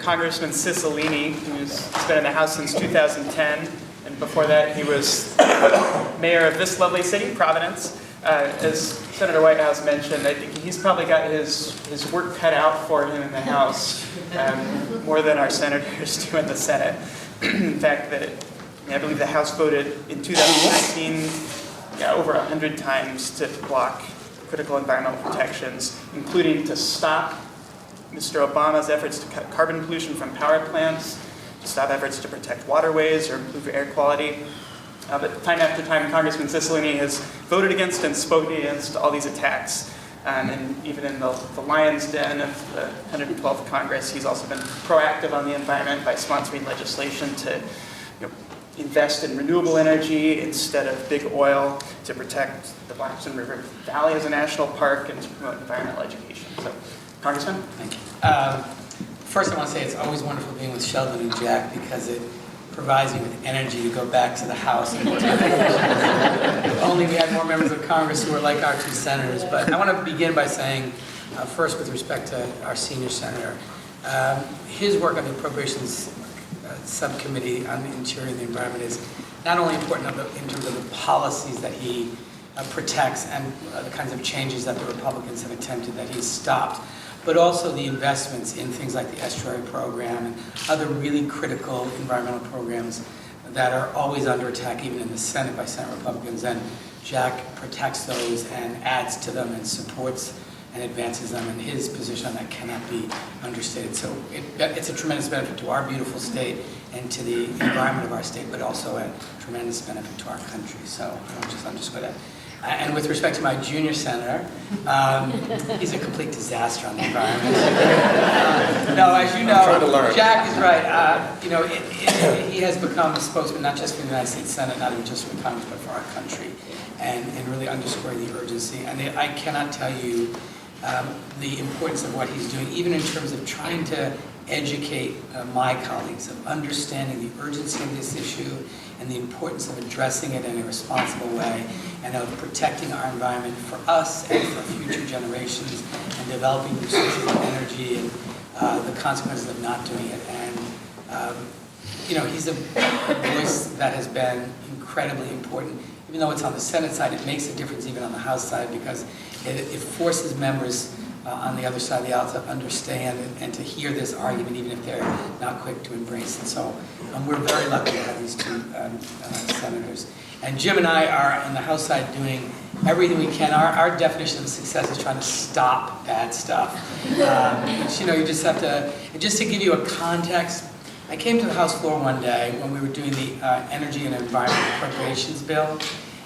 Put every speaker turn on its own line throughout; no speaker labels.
Congressman Cicilline, who's been in the House since 2010, and before that he was mayor of this lovely city, Providence. As Senator Whitehouse mentioned, I think he's probably got his work cut out for him in the House, more than our senators do in the Senate. In fact, I believe the House voted in 2019 over 100 times to block critical environmental protections, including to stop Mr. Obama's efforts to cut carbon pollution from power plants, to stop efforts to protect waterways or improve air quality. But time after time, Congressman Cicilline has voted against and spoken against all these attacks. And even in the lion's den of the 112th Congress, he's also been proactive on the environment by sponsoring legislation to invest in renewable energy instead of big oil, to protect the Blackstone River Valley as a national park, and to promote environmental education. So, Congressman?
Thank you. First, I want to say it's always wonderful being with Sheldon and Jack because it provides me with energy to go back to the House. If only we had more members of Congress who are like our two senators. But I want to begin by saying, first with respect to our senior senator, his work on the Appropriations Subcommittee on the Interior and the Environment is not only important in terms of the policies that he protects and the kinds of changes that the Republicans have attempted that he's stopped, but also the investments in things like the estuary program and other really critical environmental programs that are always under attack, even in the Senate, by Senate Republicans. And Jack protects those and adds to them and supports and advances them, and his position on that cannot be understated. So it's a tremendous benefit to our beautiful state and to the environment of our state, but also a tremendous benefit to our country. So I'll just underscore that. And with respect to my junior senator, he's a complete disaster on the environment. No, as you know, Jack is right. He has become a spokesman not just for the United States Senate, not even just for Congress, but for our country, and really underscoring the urgency. And I cannot tell you the importance of what he's doing, even in terms of trying to educate my colleagues, of understanding the urgency of this issue and the importance of addressing it in a responsible way, and of protecting our environment for us and for future generations, and developing new sources of energy and the consequences of not doing it. And he's a voice that has been incredibly important. Even though it's on the Senate side, it makes a difference even on the House side, because it forces members on the other side of the aisle to understand and to hear this argument, even if they're not quick to embrace it. So we're very lucky to have these two senators. And Jim and I are, on the House side, doing everything we can. Our definition of success is trying to stop bad stuff. You just have to, just to give you a context, I came to the House floor one day when we were doing the Energy and Environment Appropriations Bill,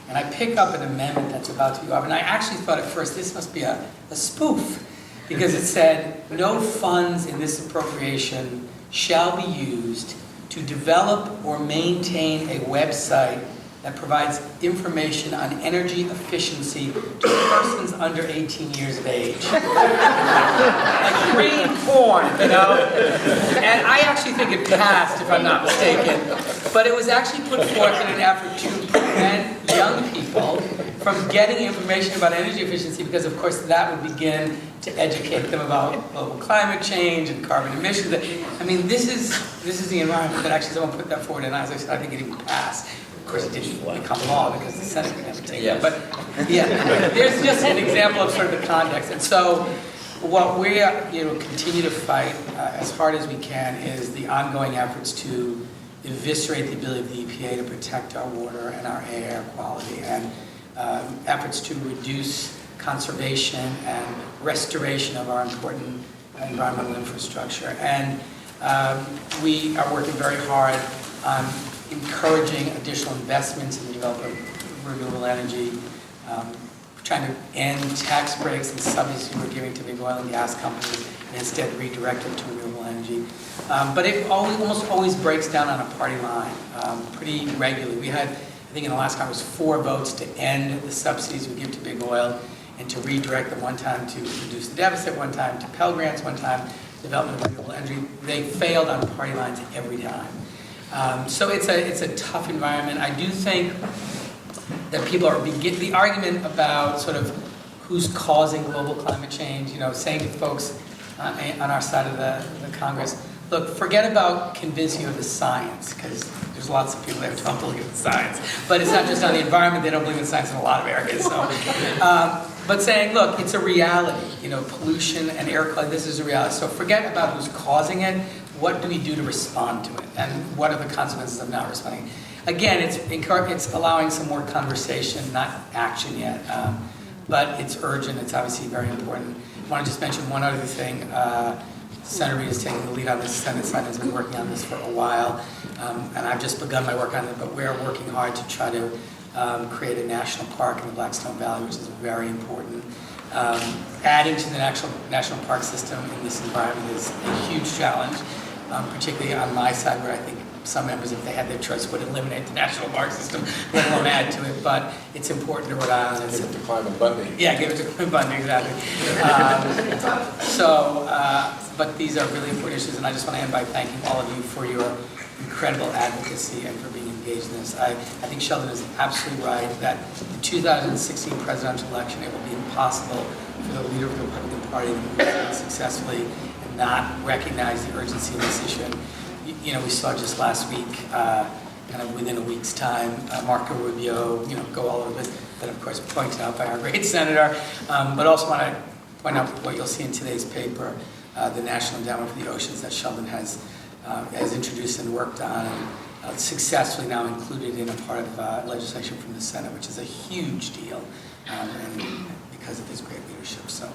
and I pick up an amendment that's about to go off, and I actually thought at first this must be a spoof, because it said, no funds in this appropriation shall be used to develop or maintain a website that provides information on energy efficiency to persons under 18 years of age. Like green corn, And I actually think it passed, if I'm not mistaken. But it was actually put forth in an effort to prevent young people from getting information about energy efficiency, because of course that would begin to educate them about global climate change and carbon emissions. I mean, this is the environment that actually someone put that forward, and as I said, I think it even passed. Of course, it didn't become law because the Senate would never take it. But yeah, there's just an example of sort of the context. And so, what we continue to fight as hard as we can is the ongoing efforts to eviscerate the ability of the EPA to protect our water and our air quality, and efforts to reduce conservation and restoration of our important environmental infrastructure. And we are working very hard on encouraging additional investments in the development of renewable energy, trying to end tax breaks and subsidies we were giving to big oil and gas companies and instead redirect them to renewable energy. But it almost always breaks down on a party line pretty regularly. We had, I think in the last Congress, 4 votes to end the subsidies we give to big oil and to redirect them, one time to reduce the deficit, one time to Pell Grants, one time development of renewable energy. They failed on party lines every time. So it's a tough environment. I do think that people are the argument about sort of who's causing global climate change, saying to folks on our side of the Congress, look, forget about convincing you of the science, because there's lots of people that don't believe in science. But it's not just on the environment, they don't believe in science in a lot of areas. So, but saying, look, it's a reality, pollution and air quality, this is a reality. So forget about who's causing it, what do we do to respond to it? And what are the consequences of not responding? Again, it's allowing some more conversation, not action yet, but it's urgent, it's obviously very important. I want to just mention one other thing. Senator Reed is taking the lead on this. Senate Simon has been working on this for a while, and I've just begun my work on it, but we're working hard to try to create a national park in the Blackstone Valley, which is very important. Adding to the national park system in this environment is a huge challenge, particularly on my side, where I think some members, if they had their choice, would eliminate the national park system, let alone add to it. But it's important to Rhode Island.
Give it to Climate Bundy.
Yeah, give it to Climate Bundy, exactly. But these are really important issues, and I just want to end by thanking all of you for your incredible advocacy and for being engaged in this. I think Sheldon is absolutely right that the 2016 presidential election, it will be impossible for the leader of the Republican Party to move successfully and not recognize the urgency of this issue. And, we saw just last week, kind of within a week's time, Marco Rubio, go all over this, then of course pointed out by our great senator, but also want to point out what you'll see in today's paper, the National Endowment for the Oceans that Sheldon has introduced and worked on, and successfully now included in a part of legislation from the Senate, which is a huge deal, and because of his great leadership. So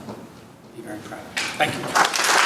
be very proud of him. Thank you.